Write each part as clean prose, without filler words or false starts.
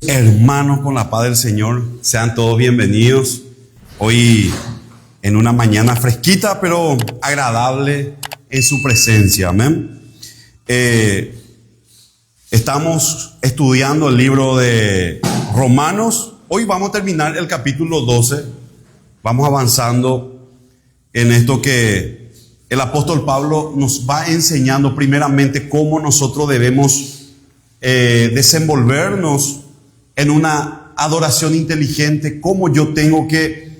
Hermanos, con la paz del Señor, sean todos bienvenidos. Hoy en una mañana fresquita, pero agradable en su presencia. Amén. Estamos estudiando el libro de Romanos. Hoy vamos a terminar el capítulo 12. Vamos avanzando en esto que el apóstol Pablo nos va enseñando primeramente cómo nosotros debemos desenvolvernos en una adoración inteligente, cómo yo tengo que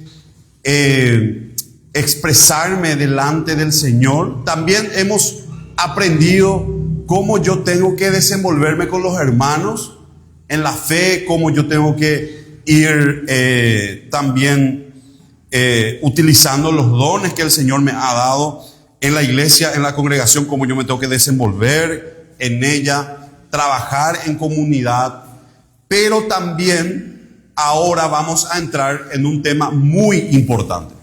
expresarme delante del Señor. También hemos aprendido cómo yo tengo que desenvolverme con los hermanos en la fe, cómo yo tengo que ir también utilizando los dones que el Señor me ha dado en la iglesia, en la congregación, cómo yo me tengo que desenvolver en ella, trabajar en comunidad. Pero también ahora vamos a entrar en un tema muy importante.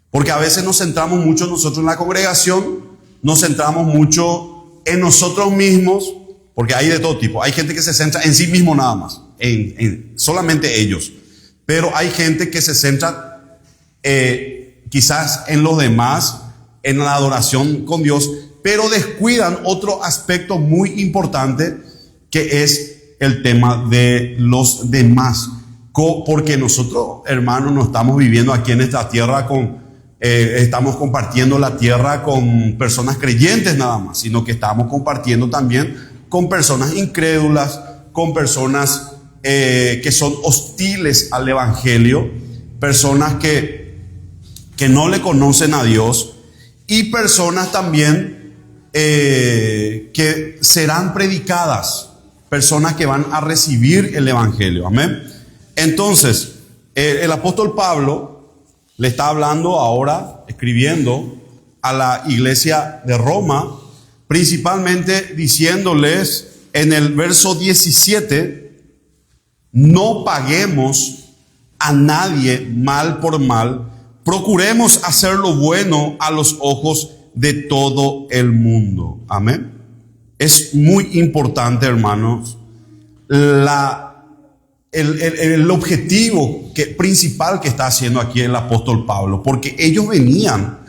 Porque a veces nos centramos mucho nosotros en la congregación, nos centramos mucho en nosotros mismos, porque hay de todo tipo. Hay gente que se centra en sí mismo nada más, en solamente ellos. Pero hay gente que se centra quizás en los demás, en la adoración con Dios, pero descuidan otro aspecto muy importante que es el tema de los demás. Porque nosotros, hermanos, no estamos viviendo aquí en esta tierra estamos compartiendo la tierra con personas creyentes nada más, sino que estamos compartiendo también con personas incrédulas, con personas que son hostiles al evangelio, personas que no le conocen a Dios, y personas también que serán predicadas, personas que van a recibir el evangelio. Amén. Entonces, el apóstol Pablo le está hablando ahora, escribiendo a la iglesia de Roma, principalmente diciéndoles en el verso 17, no paguemos a nadie mal por mal, procuremos hacer lo bueno a los ojos de todo el mundo. Amén. Es muy importante, hermanos, el objetivo principal que está haciendo aquí el apóstol Pablo, porque ellos venían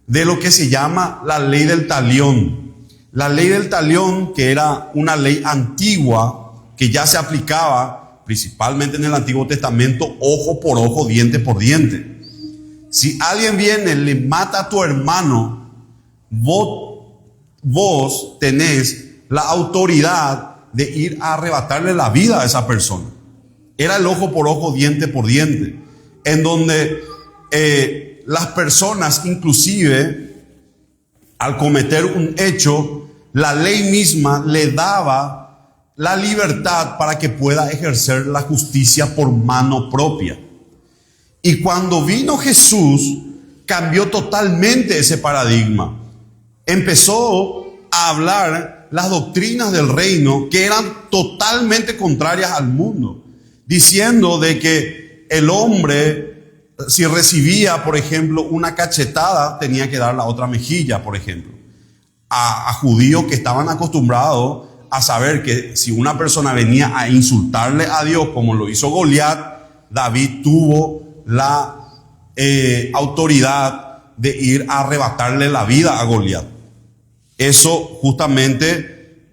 de lo que se llama la ley del talión. La ley del talión, que era una ley antigua que ya se aplicaba principalmente en el Antiguo Testamento, ojo por ojo, diente por diente. Si alguien viene, le mata a tu hermano, vos tenés la autoridad de ir a arrebatarle la vida a esa persona. Era el ojo por ojo, diente por diente, en donde las personas, inclusive al cometer un hecho, la ley misma le daba la libertad para que pueda ejercer la justicia por mano propia. Y cuando vino Jesús, cambió totalmente ese paradigma. Empezó a hablar las doctrinas del reino que eran totalmente contrarias al mundo, diciendo de que el hombre, si recibía, por ejemplo, una cachetada, tenía que dar la otra mejilla, por ejemplo. A judíos que estaban acostumbrados a saber que si una persona venía a insultarle a Dios, como lo hizo Goliat, David tuvo la autoridad de ir a arrebatarle la vida a Goliat. Eso justamente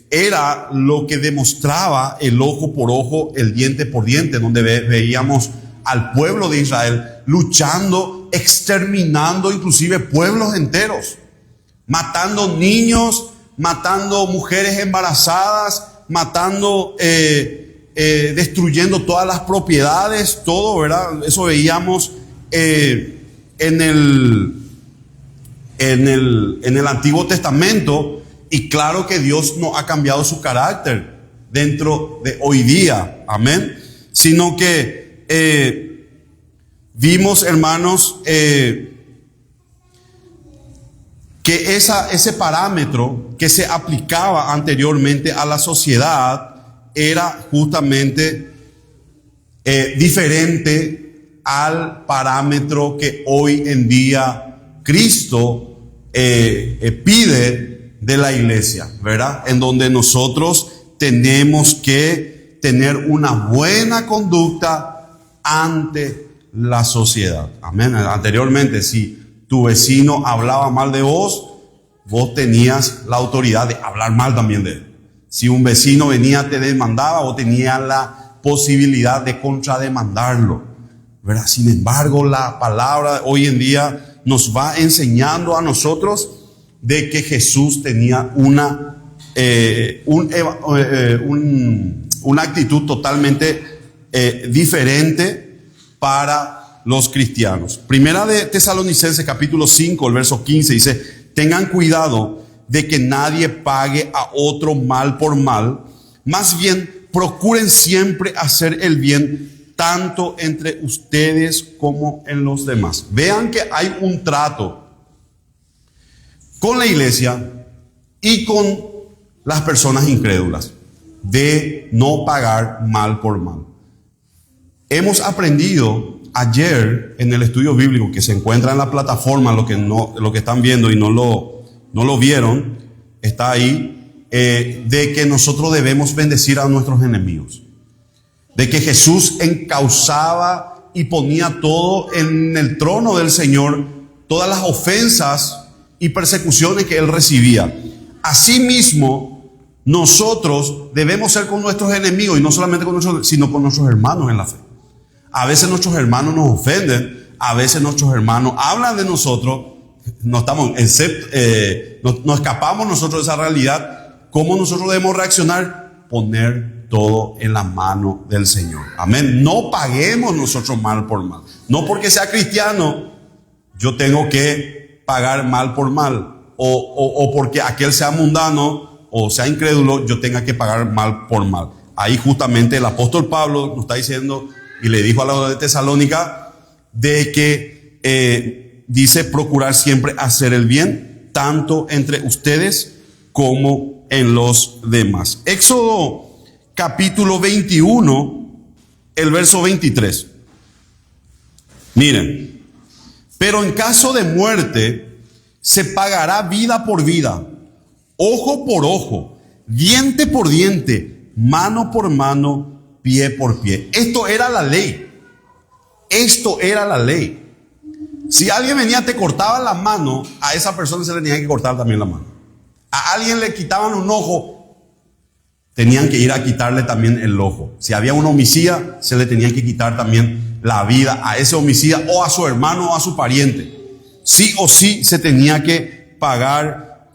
era lo que demostraba el ojo por ojo, el diente por diente, donde veíamos al pueblo de Israel luchando, exterminando inclusive pueblos enteros, matando niños, matando mujeres embarazadas, matando, destruyendo todas las propiedades, todo, ¿verdad? Eso veíamos en el Antiguo Testamento. Y claro que Dios no ha cambiado su carácter dentro de hoy día, amén, sino que vimos, hermanos, que ese parámetro que se aplicaba anteriormente a la sociedad era justamente diferente al parámetro que hoy en día Cristo pide de la iglesia, ¿verdad? En donde nosotros tenemos que tener una buena conducta ante la sociedad. Amén. Anteriormente, si tu vecino hablaba mal de vos, vos tenías la autoridad de hablar mal también de él. Si un vecino venía, te demandaba, vos tenías la posibilidad de contrademandarlo, ¿verdad? Sin embargo, la palabra hoy en día nos va enseñando a nosotros de que Jesús tenía una actitud totalmente diferente para los cristianos. Primera de Tesalonicenses capítulo 5, el verso 15 dice: tengan cuidado de que nadie pague a otro mal por mal, más bien procuren siempre hacer el bien, tanto entre ustedes como en los demás. Vean que hay un trato con la iglesia y con las personas incrédulas de no pagar mal por mal. Hemos aprendido ayer en el estudio bíblico que se encuentra en la plataforma, lo que están viendo y no lo vieron, está ahí, de que nosotros debemos bendecir a nuestros enemigos, de que Jesús encauzaba y ponía todo en el trono del Señor, todas las ofensas y persecuciones que Él recibía. Asimismo, nosotros debemos ser con nuestros enemigos, y no solamente con nosotros, sino con nuestros hermanos en la fe. A veces nuestros hermanos nos ofenden, a veces nuestros hermanos hablan de nosotros, no escapamos nosotros de esa realidad. ¿Cómo nosotros debemos reaccionar? Poner todo en la mano del Señor. Amén. No paguemos nosotros mal por mal. No porque sea cristiano, yo tengo que pagar mal por mal. O porque aquel sea mundano o sea incrédulo, yo tenga que pagar mal por mal. Ahí justamente el apóstol Pablo nos está diciendo, y le dijo a la de Tesalónica, de que dice procurar siempre hacer el bien, tanto entre ustedes como en los demás. Éxodo capítulo 21, el verso 23. Miren: pero en caso de muerte se pagará vida por vida, ojo por ojo, diente por diente, mano por mano, pie por pie. Esto era la ley. Esto era la ley. Si alguien venía, te cortaba la mano, a esa persona se le tenía que cortar también la mano. A alguien le quitaban un ojo, tenían que ir a quitarle también el ojo. Si había un homicida, se le tenía que quitar también la vida a ese homicida, o a su hermano o a su pariente. Sí o sí se tenía que pagar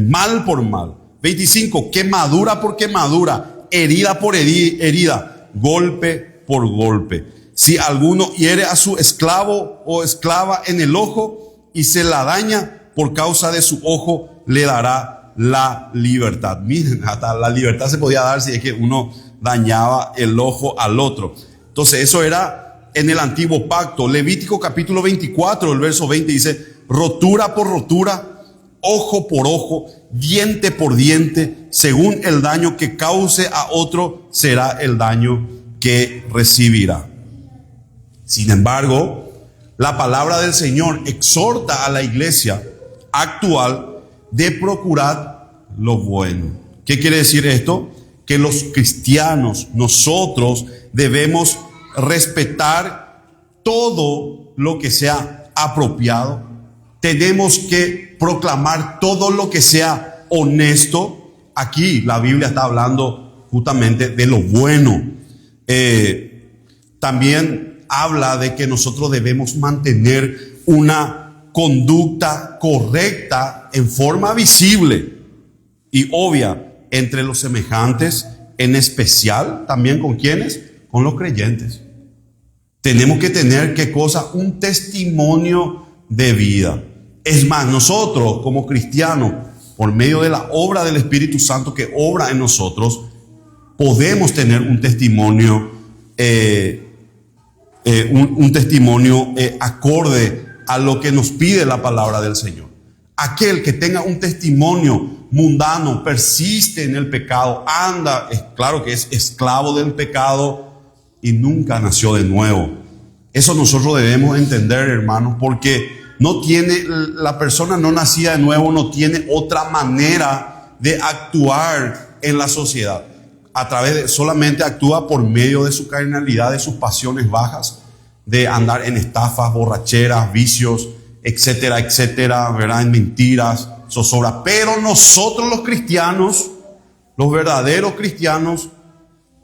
mal por mal. 25, quemadura por quemadura, herida por herida, golpe por golpe. Si alguno hiere a su esclavo o esclava en el ojo y se la daña, por causa de su ojo le dará la libertad. Miren, hasta la libertad se podía dar si es que uno dañaba el ojo al otro. Entonces eso era en el antiguo pacto. Levítico capítulo 24, el verso 20 dice: rotura por rotura, ojo por ojo, diente por diente, según el daño que cause a otro será el daño que recibirá. Sin embargo, la palabra del Señor exhorta a la iglesia actual de procurar lo bueno. ¿Qué quiere decir esto? Que los cristianos, nosotros debemos respetar todo lo que sea apropiado. Tenemos que proclamar todo lo que sea honesto. Aquí la Biblia está hablando justamente de lo bueno. También habla de que nosotros debemos mantener una conducta correcta en forma visible y obvia entre los semejantes, en especial también con quienes, con los creyentes. Tenemos que tener, ¿qué cosa? Un testimonio de vida. Es más, nosotros como cristianos, por medio de la obra del Espíritu Santo que obra en nosotros, podemos tener un testimonio, acorde a lo que nos pide la palabra del Señor. Aquel que tenga un testimonio mundano, persiste en el pecado, anda, es claro que es esclavo del pecado y nunca nació de nuevo. Eso nosotros debemos entender, hermanos, porque la persona no nacida de nuevo no tiene otra manera de actuar en la sociedad. solamente actúa por medio de su carnalidad, de sus pasiones bajas, de andar en estafas, borracheras, vicios, etcétera, etcétera, ¿verdad? En mentiras, zozobra. Pero nosotros los cristianos, los verdaderos cristianos,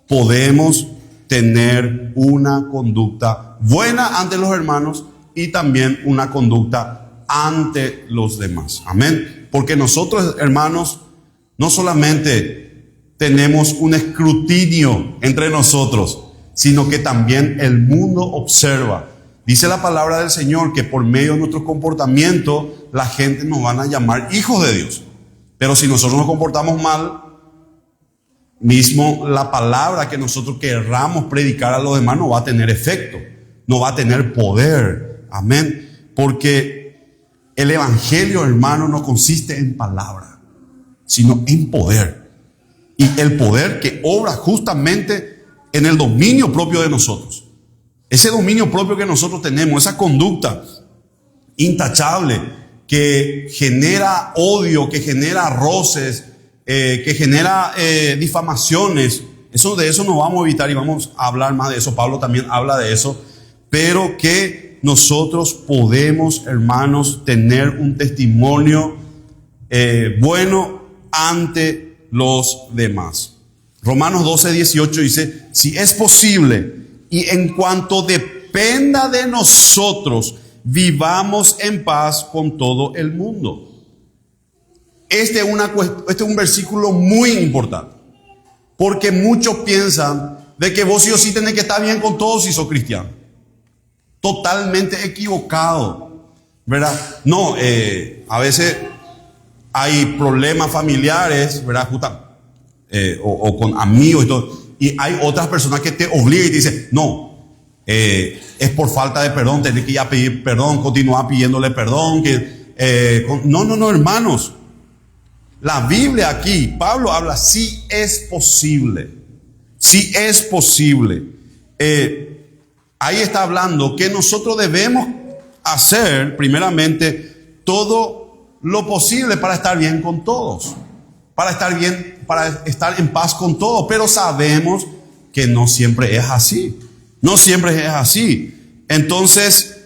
podemos tener una conducta buena ante los hermanos y también una conducta ante los demás. Amén. Porque nosotros, hermanos, no solamente tenemos un escrutinio entre nosotros, sino que también el mundo observa. Dice la palabra del Señor que por medio de nuestro comportamiento la gente nos van a llamar hijos de Dios. Pero si nosotros nos comportamos mal, mismo la palabra que nosotros querramos predicar a los demás no va a tener efecto, no va a tener poder. Amén. Porque el evangelio, hermano, no consiste en palabra, sino en poder. Y el poder que obra justamente en el dominio propio de nosotros. Ese dominio propio que nosotros tenemos, esa conducta intachable que genera odio, que genera roces, que genera difamaciones. De eso no vamos a evitar y vamos a hablar más de eso. Pablo también habla de eso. Pero que nosotros podemos, hermanos, tener un testimonio bueno ante los demás. Romanos 12:18 dice: si es posible y en cuanto dependa de nosotros, vivamos en paz con todo el mundo. Este es un versículo muy importante, porque muchos piensan de que vos sí o sí tenés que estar bien con todos si sos cristiano. Totalmente equivocado, ¿verdad? No, a veces hay problemas familiares, ¿verdad? O con amigos y todo. Y hay otras personas que te obligan y te dicen: no, es por falta de perdón, tenés que ir a pedir perdón, continuar pidiéndole perdón. No, hermanos. La Biblia aquí, Pablo habla, si es posible. Si es posible. Ahí está hablando que nosotros debemos hacer, primeramente, todo lo posible para estar bien con todos. Para estar en paz con todos. Pero sabemos que no siempre es así. No siempre es así. Entonces,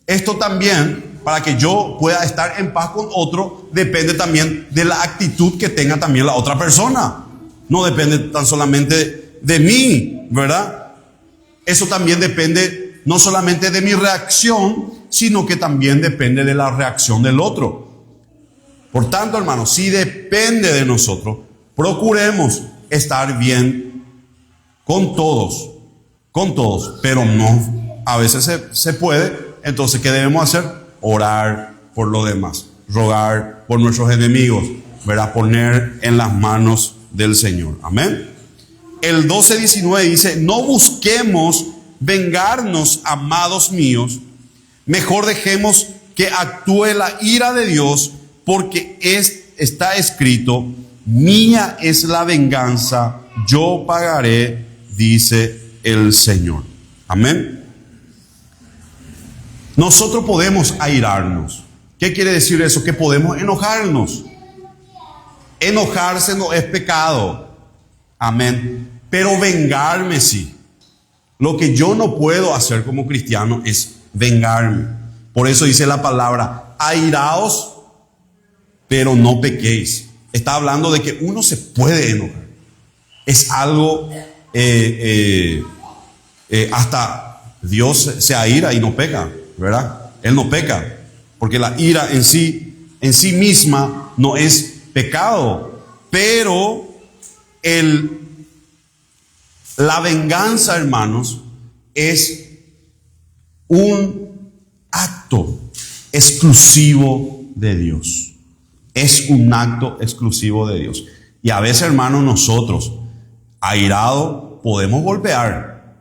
esto también, para que yo pueda estar en paz con otro, depende también de la actitud que tenga también la otra persona. No depende tan solamente de mí, ¿verdad? Eso también depende no solamente de mi reacción, sino que también depende de la reacción del otro. Por tanto, hermanos, si depende de nosotros, procuremos estar bien con todos, pero no, a veces se puede. Entonces, ¿qué debemos hacer? Orar por los demás, rogar por nuestros enemigos, ¿verdad? Poner en las manos del Señor. Amén. El 12:19 dice: no busquemos vengarnos, amados míos, mejor dejemos que actúe la ira de Dios, porque está escrito: mía es la venganza, yo pagaré, dice el Señor. Amén. Nosotros podemos airarnos. ¿Qué quiere decir eso? Que podemos enojarnos. Enojarse no es pecado. Amén. Pero vengarme sí. Lo que yo no puedo hacer como cristiano es vengarme. Por eso dice la palabra: airaos, pero no pequéis. Está hablando de que uno se puede enojar. Es algo, hasta Dios se aira y no peca, ¿verdad? Él no peca, porque la ira en sí misma no es pecado. Pero la venganza, hermanos, es un acto exclusivo de Dios. Es un acto exclusivo de Dios. Y a veces, hermanos, nosotros, airados, podemos golpear,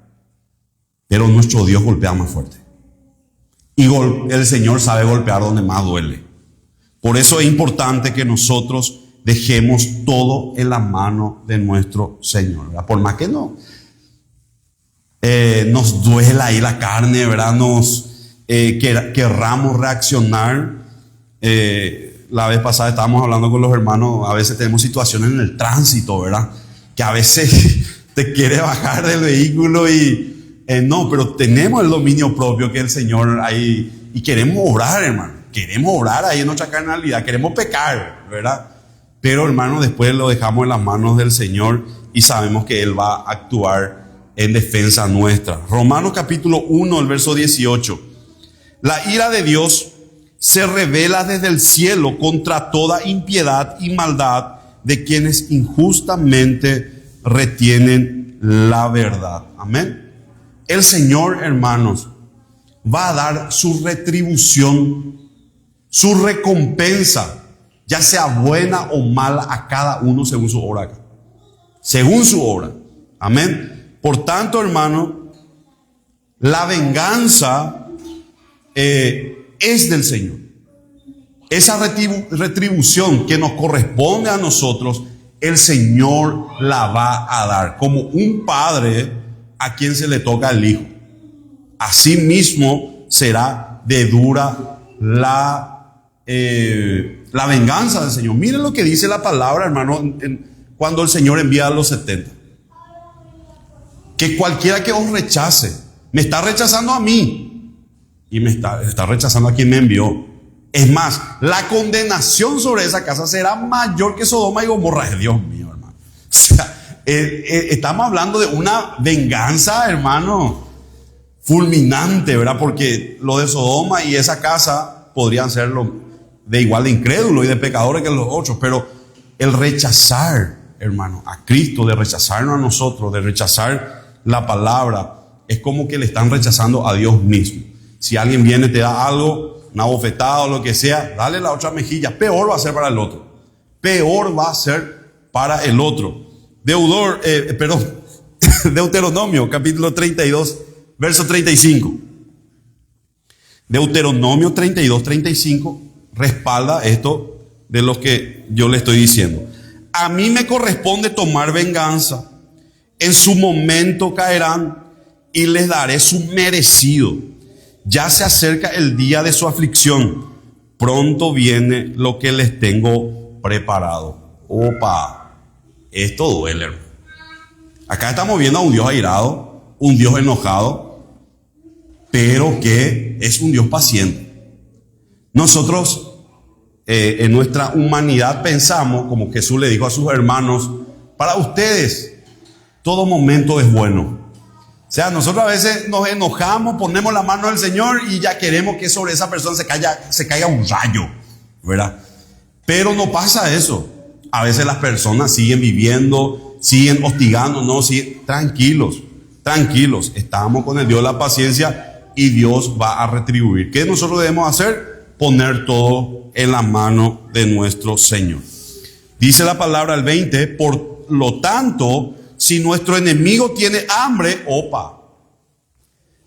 pero nuestro Dios golpea más fuerte. Y el Señor sabe golpear donde más duele. Por eso es importante que nosotros dejemos todo en la mano de nuestro Señor, ¿verdad? Por más que nos duela ahí la carne, ¿verdad? Querramos reaccionar. La vez pasada estábamos hablando con los hermanos. A veces tenemos situaciones en el tránsito, ¿verdad? que a veces te quiere bajar del vehículo y no, pero tenemos el dominio propio que el Señor ahí, y queremos obrar, hermano, queremos obrar ahí en nuestra carnalidad, queremos pecar, ¿verdad? Pero, hermano, después lo dejamos en las manos del Señor y sabemos que Él va a actuar en defensa nuestra. Romanos capítulo 1, el verso 18. La ira de Dios se revela desde el cielo contra toda impiedad y maldad de quienes injustamente retienen la verdad. Amén. El Señor, hermanos, va a dar su retribución, su recompensa, ya sea buena o mala, a cada uno según su obra. Según su obra. Amén. Por tanto, hermano, la venganza es del Señor. Esa retribución que nos corresponde a nosotros, el Señor la va a dar. Como un padre a quien se le toca el hijo. Así mismo será de dura la venganza del Señor. Miren lo que dice la palabra, hermano, cuando el Señor envía a los 70. Que cualquiera que os rechace, me está rechazando a mí y me está rechazando a quien me envió. Es más, la condenación sobre esa casa será mayor que Sodoma y Gomorra. Dios mío, hermano. O sea, estamos hablando de una venganza, hermano, fulminante, ¿verdad? Porque lo de Sodoma y esa casa podrían ser de igual de incrédulos y de pecadores que los otros, pero el rechazar, hermano, a Cristo, de rechazarnos a nosotros, de rechazar la palabra, es como que le están rechazando a Dios mismo. Si alguien viene y te da algo, una bofetada o lo que sea, dale la otra mejilla. Peor va a ser para el otro. Peor va a ser para el otro. Deuteronomio, capítulo 32, verso 35. Deuteronomio 32, 35 respalda esto de lo que yo le estoy diciendo. A mí me corresponde tomar venganza. En su momento caerán y les daré su merecido. Ya se acerca el día de su aflicción. Pronto viene lo que les tengo preparado. Opa, esto duele, hermano. Acá estamos viendo a un Dios airado, un Dios enojado, pero que es un Dios paciente. Nosotros en nuestra humanidad pensamos, como Jesús le dijo a sus hermanos, para ustedes todo momento es bueno. O sea, nosotros a veces nos enojamos, ponemos la mano del Señor y ya queremos que sobre esa persona se caiga un rayo, ¿verdad? Pero no pasa eso. A veces las personas siguen viviendo, siguen hostigándonos, tranquilos. Estamos con el Dios de la paciencia y Dios va a retribuir. ¿Qué nosotros debemos hacer? Poner todo en la mano de nuestro Señor. Dice la palabra el 20, por lo tanto, si nuestro enemigo tiene hambre,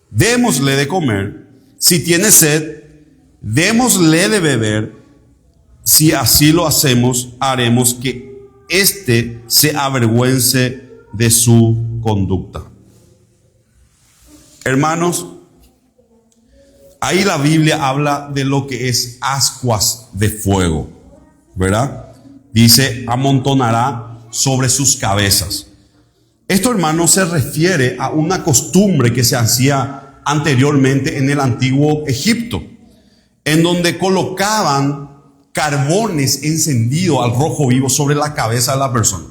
démosle de comer. Si tiene sed, démosle de beber. Si así lo hacemos, haremos que éste se avergüence de su conducta. Hermanos, ahí la Biblia habla de lo que es ascuas de fuego, ¿verdad? Dice, amontonará sobre sus cabezas. Esto, hermano, se refiere a una costumbre que se hacía anteriormente en el antiguo Egipto, en donde colocaban carbones encendidos al rojo vivo sobre la cabeza de la persona,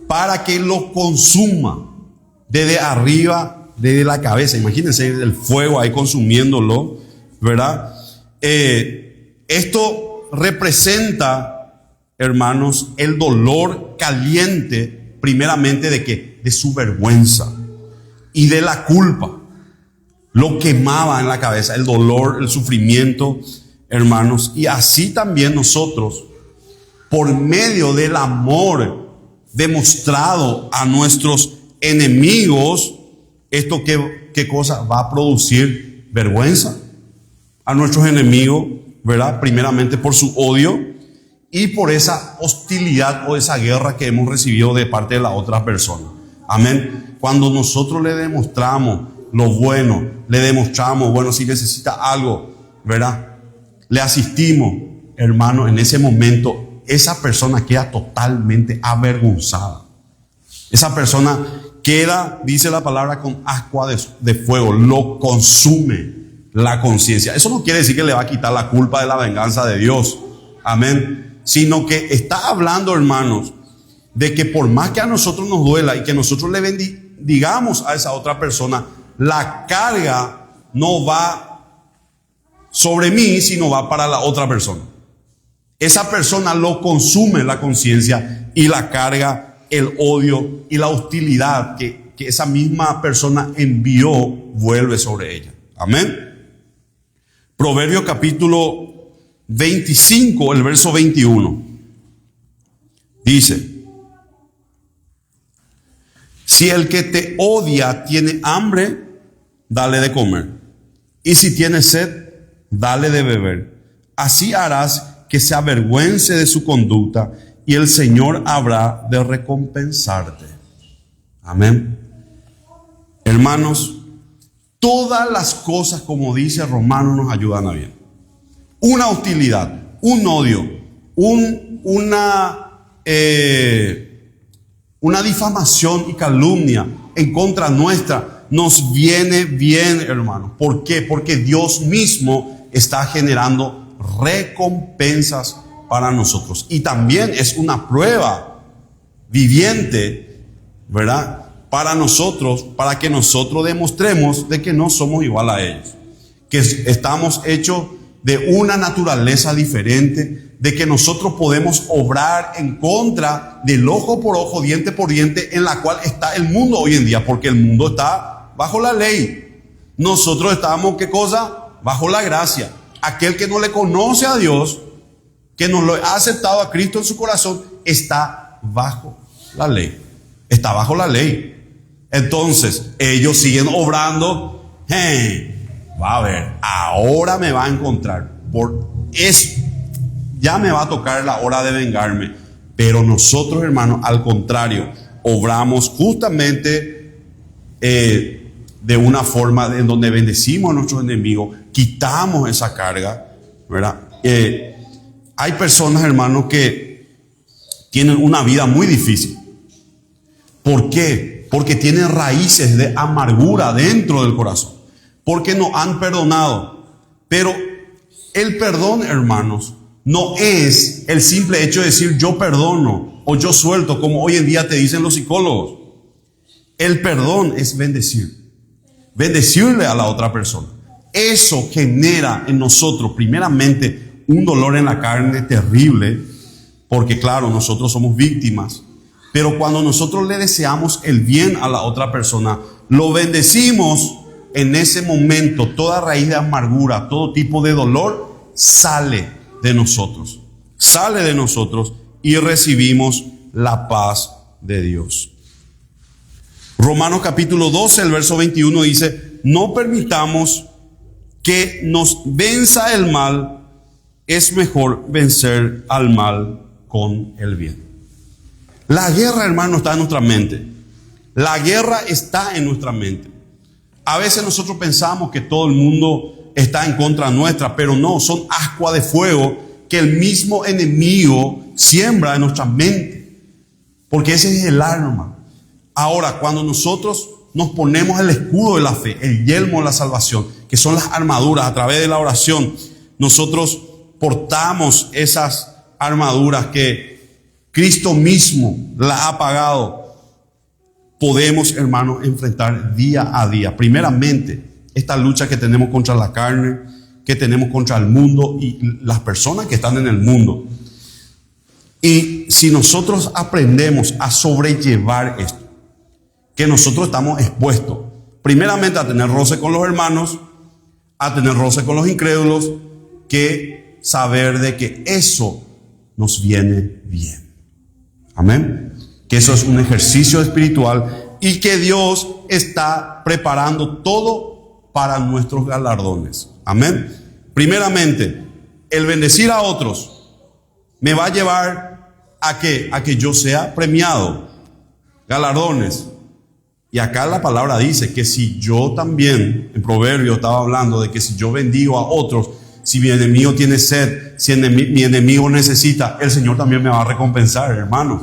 para que lo consuma desde arriba, desde la cabeza. Imagínense el fuego ahí consumiéndolo, ¿verdad? Esto representa, hermanos, el dolor caliente, primeramente de su vergüenza y de la culpa. Lo quemaba en la cabeza, el dolor, el sufrimiento, hermanos. Y así también nosotros, por medio del amor demostrado a nuestros enemigos, ¿esto qué cosa va a producir? Vergüenza a nuestros enemigos, ¿verdad? Primeramente por su odio y por esa hostilidad o esa guerra que hemos recibido de parte de la otra persona. Amén. Cuando nosotros le demostramos lo bueno, le demostramos, bueno, si necesita algo, ¿verdad? Le asistimos, hermano, en ese momento esa persona queda totalmente avergonzada. Esa persona queda, dice la palabra, con ascua de fuego, lo consume la conciencia. Eso no quiere decir que le va a quitar la culpa de la venganza de Dios, amén, sino que está hablando, hermanos, de que por más que a nosotros nos duela y que nosotros le bendigamos a esa otra persona, la carga no va sobre mí, sino va para la otra persona. Esa persona lo consume la conciencia y la carga, el odio y la hostilidad que esa misma persona envió vuelve sobre ella. Amén. Proverbios capítulo 25, el verso 21. Dice: si el que te odia tiene hambre, dale de comer. Y si tiene sed, dale de beber. Así harás que se avergüence de su conducta y el Señor habrá de recompensarte. Amén. Hermanos, todas las cosas, como dice Romanos, nos ayudan a bien. Una hostilidad, un odio, una difamación y calumnia en contra nuestra nos viene bien, hermanos. ¿Por qué? Porque Dios mismo está generando recompensas para nosotros. Y también es una prueba viviente, ¿verdad?, para nosotros, para que nosotros demostremos de que no somos igual a ellos, que estamos hechos de una naturaleza diferente, de que nosotros podemos obrar en contra del ojo por ojo, diente por diente, en la cual está el mundo hoy en día, porque el mundo está bajo la ley. Nosotros estamos, ¿qué cosa? Bajo la gracia. Aquel que no le conoce a Dios, que no lo ha aceptado a Cristo en su corazón, está bajo la ley. Está bajo la ley. Entonces, ellos siguen obrando. Va a ver, ahora me va a encontrar. Por eso, ya me va a tocar la hora de vengarme. Pero nosotros, hermanos, al contrario, obramos justamente de una forma en donde bendecimos a nuestros enemigos, quitamos esa carga, ¿verdad? Hay personas, hermanos, que tienen una vida muy difícil. ¿Por qué? Porque tienen raíces de amargura dentro del corazón, porque no han perdonado. Pero el perdón, hermanos, no es el simple hecho de decir yo perdono o yo suelto, como hoy en día te dicen los psicólogos. El perdón es bendecirle a la otra persona. Eso genera en nosotros, primeramente, un dolor en la carne terrible, porque claro, nosotros somos víctimas. Pero cuando nosotros le deseamos el bien a la otra persona, lo bendecimos, en ese momento toda raíz de amargura, todo tipo de dolor sale de nosotros. Sale de nosotros y recibimos la paz de Dios. Romanos capítulo 12, el verso 21 dice: no permitamos que nos venza el mal, es mejor vencer al mal con el bien. La guerra, hermano, está en nuestra mente. La guerra está en nuestra mente. A veces nosotros pensamos que todo el mundo está en contra nuestra, pero no, son ascua de fuego que el mismo enemigo siembra en nuestra mente. Porque ese es el arma. Ahora, cuando nosotros nos ponemos el escudo de la fe, el yelmo de la salvación, que son las armaduras, a través de la oración, nosotros portamos esas armaduras que Cristo mismo la ha pagado. Podemos, hermanos, enfrentar día a día, primeramente, esta lucha que tenemos contra la carne, que tenemos contra el mundo y las personas que están en el mundo. Y si nosotros aprendemos a sobrellevar esto, que nosotros estamos expuestos, primeramente a tener roce con los hermanos, a tener roce con los incrédulos, que saber de que eso nos viene bien. Amén. Que eso es un ejercicio espiritual y que Dios está preparando todo para nuestros galardones. Amén. Primeramente, el bendecir a otros me va a llevar a que yo sea premiado, galardones. Y acá la palabra dice que si yo también, en Proverbios estaba hablando de que si yo bendigo a otros, si mi enemigo tiene sed, si mi enemigo necesita, el Señor también me va a recompensar, hermanos.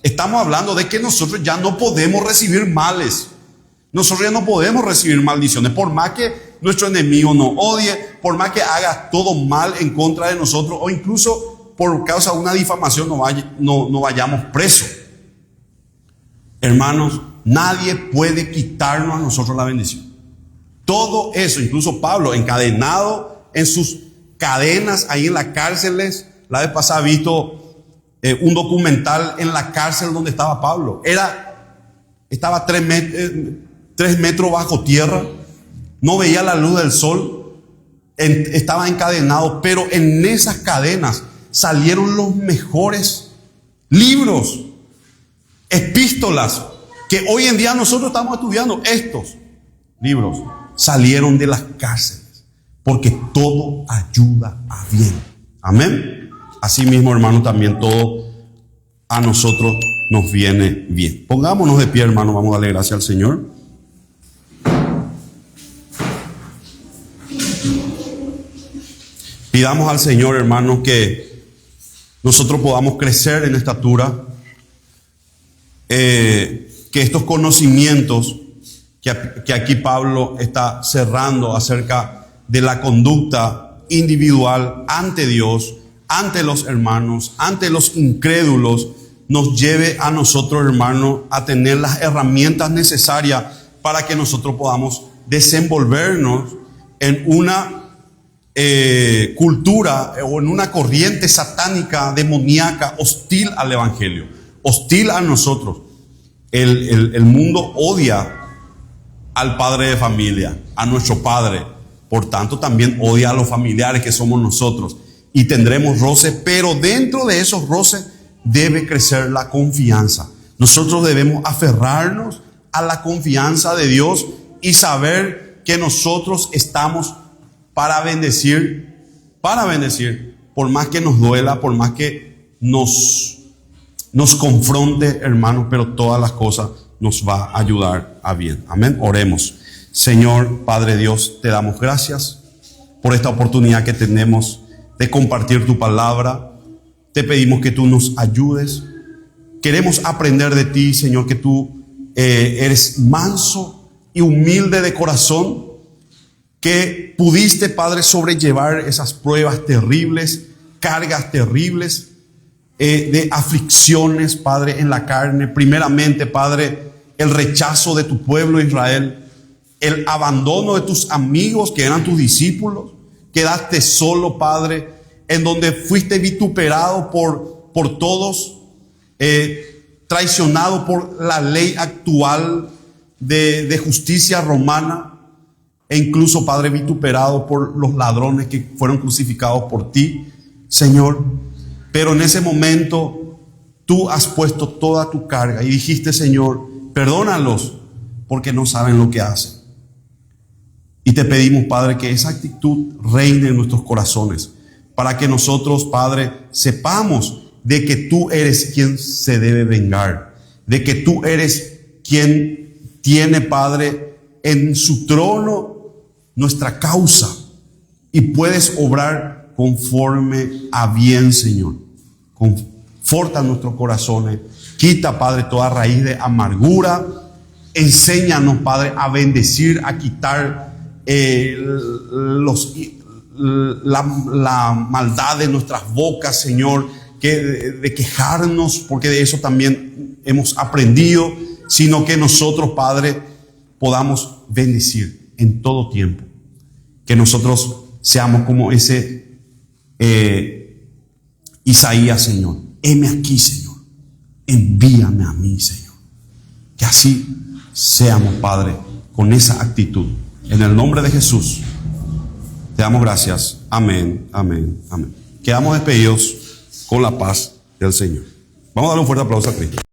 Estamos hablando de que nosotros ya no podemos recibir males. Nosotros ya no podemos recibir maldiciones. Por más que nuestro enemigo nos odie, por más que haga todo mal en contra de nosotros, o incluso por causa de una difamación no vayamos presos. Hermanos, nadie puede quitarnos a nosotros la bendición. Todo eso, incluso Pablo, encadenado en sus cadenas ahí en las cárceles. La vez pasada he visto un documental en la cárcel donde estaba Pablo. Estaba 3 metros bajo tierra, no veía la luz del sol, estaba encadenado, pero en esas cadenas salieron los mejores libros, epístolas, que hoy en día nosotros estamos estudiando. Estos libros salieron de las cárceles, porque todo ayuda a bien. Amén. Así mismo, hermano, también todo a nosotros nos viene bien. Pongámonos de pie, hermano, vamos a darle gracias al Señor. Pidamos al Señor, hermanos, que nosotros podamos crecer en estatura, que estos conocimientos que aquí Pablo está cerrando acerca de la conducta individual ante Dios, ante los hermanos, ante los incrédulos, nos lleve a nosotros, hermanos, a tener las herramientas necesarias para que nosotros podamos desenvolvernos en una cultura o en una corriente satánica, demoníaca, hostil al evangelio, hostil a nosotros. El mundo odia al padre de familia, a nuestro padre. Por tanto, también odia a los familiares que somos nosotros. Y tendremos roces, pero dentro de esos roces debe crecer la confianza. Nosotros debemos aferrarnos a la confianza de Dios y saber que nosotros estamos para bendecir, por más que nos duela, por más que nos confronte, hermanos, pero todas las cosas nos va a ayudar a bien. Amén. Oremos. Señor, Padre Dios, te damos gracias por esta oportunidad que tenemos de compartir tu palabra. Te pedimos que tú nos ayudes. Queremos aprender de ti, Señor, que tú eres manso y humilde de corazón, que pudiste, Padre, sobrellevar esas pruebas terribles, cargas terribles, de aflicciones, Padre, en la carne. Primeramente, Padre, el rechazo de tu pueblo Israel, el abandono de tus amigos que eran tus discípulos. Quedaste solo, Padre, en donde fuiste vituperado por todos, traicionado por la ley actual de justicia romana, e incluso, Padre, vituperado por los ladrones que fueron crucificados por ti, Señor. Pero en ese momento tú has puesto toda tu carga y dijiste, Señor, perdónalos porque no saben lo que hacen. Y te pedimos, Padre, que esa actitud reine en nuestros corazones, para que nosotros, Padre, sepamos de que tú eres quien se debe vengar, de que tú eres quien tiene, Padre, en su trono nuestra causa, y puedes obrar conforme a bien, Señor. Conforta nuestros corazones, quita, Padre, toda raíz de amargura, enséñanos, Padre, a bendecir, a quitar la maldad de nuestras bocas, Señor, de quejarnos, porque de eso también hemos aprendido, sino que nosotros, Padre, podamos bendecir en todo tiempo. Que nosotros seamos como ese Isaías, Señor. Heme aquí, Señor. Envíame a mí, Señor. Que así seamos, Padre, con esa actitud. En el nombre de Jesús, te damos gracias. Amén, amén, amén. Quedamos despedidos con la paz del Señor. Vamos a darle un fuerte aplauso a Cristo.